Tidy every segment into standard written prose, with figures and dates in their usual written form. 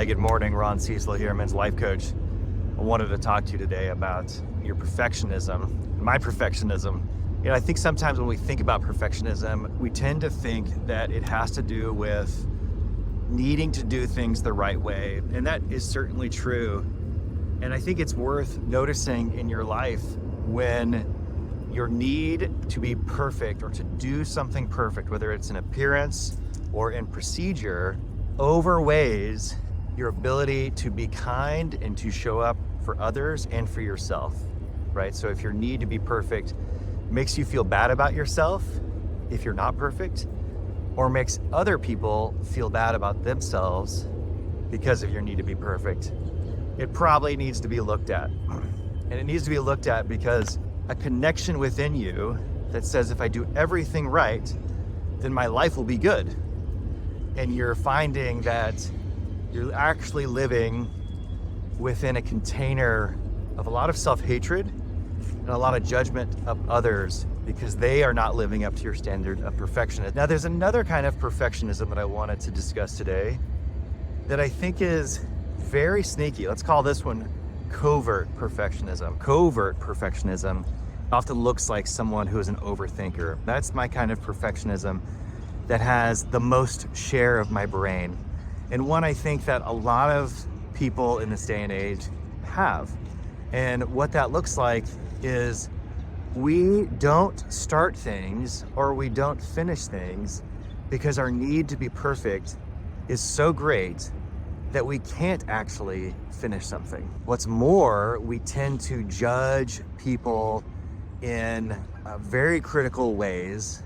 Hey, good morning. Ron Cecil here, men's life coach. I wanted to talk to you today about your perfectionism, my perfectionism. I think sometimes when we think about perfectionism, we tend to think that it has to do with needing to do things the right way. And that is certainly true. And I think it's worth noticing in your life when your need to be perfect or to do something perfect, whether it's in appearance or in procedure, overweighs your ability to be kind and to show up for others and for yourself, right? So if your need to be perfect makes you feel bad about yourself if you're not perfect, or makes other people feel bad about themselves because of your need to be perfect, it probably needs to be looked at. And it needs to be looked at because a connection within you that says, if I do everything right, then my life will be good. And you're finding that you're actually living within a container of a lot of self-hatred and a lot of judgment of others because they are not living up to your standard of perfection. Now, there's another kind of perfectionism that I wanted to discuss today that I think is very sneaky. Let's call this one covert perfectionism. Covert perfectionism often looks like someone who is an overthinker. That's my kind of perfectionism that has the most share of my brain, and one I think that a lot of people in this day and age have. And what that looks like is we don't start things or we don't finish things because our need to be perfect is so great that we can't actually finish something. What's more, we tend to judge people in very critical ways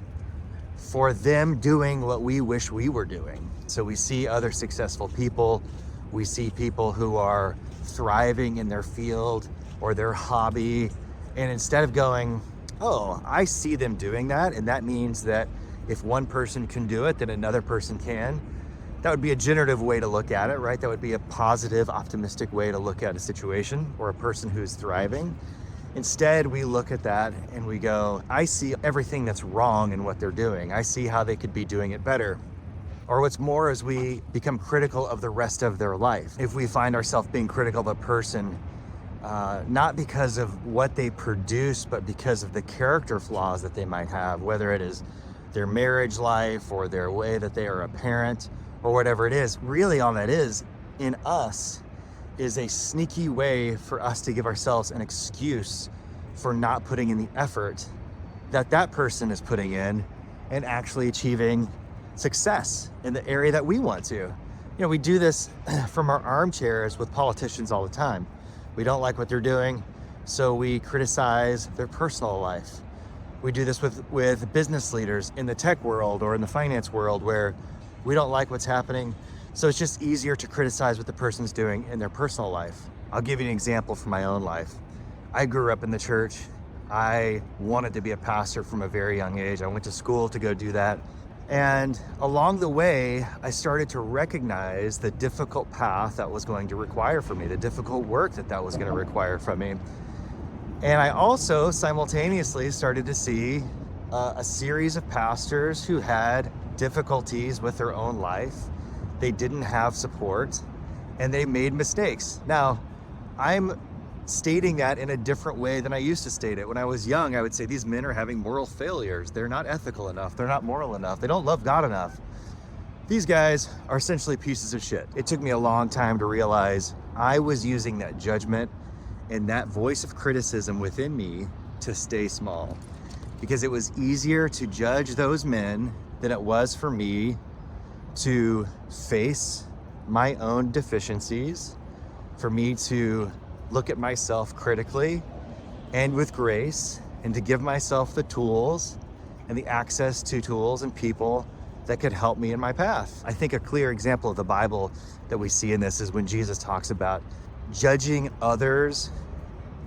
for them doing what we wish we were doing. So we see other successful people, we see people who are thriving in their field or their hobby, and instead of going, oh, I see them doing that, and that means that if one person can do it, then another person can, that would be a generative way to look at it, right? That would be a positive, optimistic way to look at a situation or a person who's thriving. Instead, we look at that and we go, I see everything that's wrong in what they're doing. I see how they could be doing it better. Or what's more is we become critical of the rest of their life. If we find ourselves being critical of a person, not because of what they produce, but because of the character flaws that they might have, whether it is their marriage life or their way that they are a parent or whatever it is, really all that is in us is a sneaky way for us to give ourselves an excuse for not putting in the effort that that person is putting in and actually achieving success in the area that we want to. We do this from our armchairs with politicians all the time. We don't like what they're doing, so we criticize their personal life. We do this with business leaders in the tech world or in the finance world where we don't like what's happening. So it's just easier to criticize what the person's doing in their personal life. I'll give you an example from my own life. I grew up in the church. I wanted to be a pastor from a very young age. I went to school to go do that. And along the way, I started to recognize the difficult path that was going to require from me, the difficult work that was going to require from me. And I also simultaneously started to see a series of pastors who had difficulties with their own life. They didn't have support and they made mistakes. Now, I'm stating that in a different way than I used to state it. When I was young, I would say these men are having moral failures. They're not ethical enough. They're not moral enough. They don't love God enough. These guys are essentially pieces of shit. It took me a long time to realize I was using that judgment and that voice of criticism within me to stay small, because it was easier to judge those men than it was for me to face my own deficiencies, for me to look at myself critically and with grace, and to give myself the tools and the access to tools and people that could help me in my path. I think a clear example of the Bible that we see in this is when Jesus talks about judging others,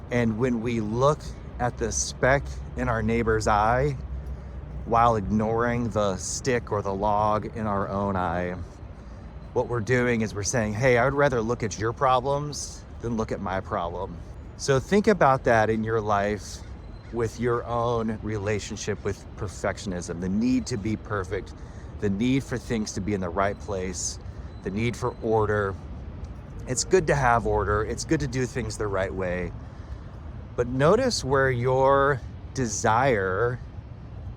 and when we look at the speck in our neighbor's eye while ignoring the stick or the log in our own eye, what we're doing is we're saying, hey, I would rather look at your problems than look at my problem. So think about that in your life with your own relationship with perfectionism, the need to be perfect, the need for things to be in the right place, the need for order, It's good to have order. It's good to do things the right way. But notice where your desire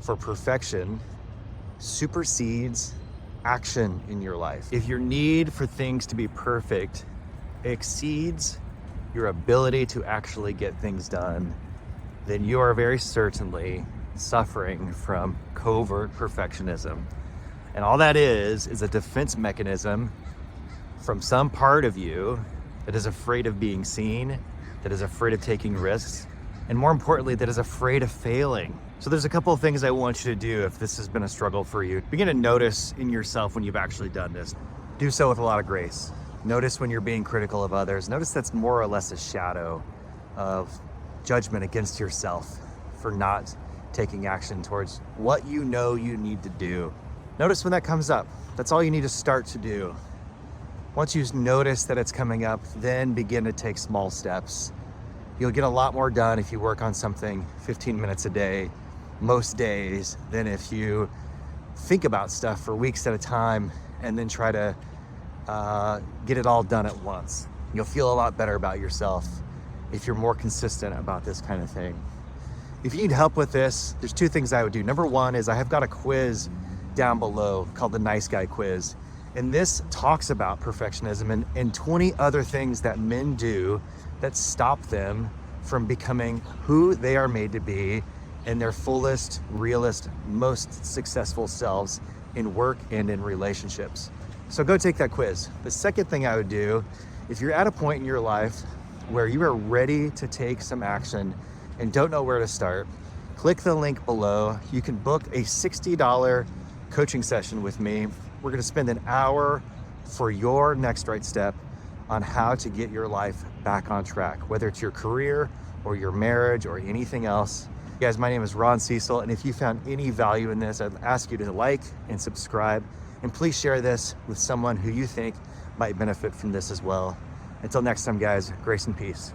for perfection supersedes action in your life. If your need for things to be perfect exceeds your ability to actually get things done, then you are very certainly suffering from covert perfectionism. And all that is a defense mechanism from some part of you that is afraid of being seen, that is afraid of taking risks, and more importantly, that is afraid of failing. So there's a couple of things I want you to do if this has been a struggle for you. Begin to notice in yourself when you've actually done this. Do so with a lot of grace. Notice when you're being critical of others. Notice that's more or less a shadow of judgment against yourself for not taking action towards what you know you need to do. Notice when that comes up. That's all you need to start to do. Once you notice that it's coming up, then begin to take small steps. You'll get a lot more done if you work on something 15 minutes a day, most days, than if you think about stuff for weeks at a time and then try to get it all done at once. You'll feel a lot better about yourself if you're more consistent about this kind of thing. If you need help with this, there's two things I would do. Number one is I have got a quiz down below called the Nice Guy Quiz. And this talks about perfectionism and 20 other things that men do that stop them from becoming who they are made to be in their fullest, realest, most successful selves in work and in relationships. So go take that quiz. The second thing I would do, if you're at a point in your life where you are ready to take some action and don't know where to start, click the link below. You can book a $60 coaching session with me. We're gonna spend an hour for your next right step on how to get your life back on track, whether it's your career or your marriage or anything else. Guys, my name is Ron Cecil, and if you found any value in this, I'd ask you to like and subscribe, and please share this with someone who you think might benefit from this as well. Until next time, guys, grace and peace.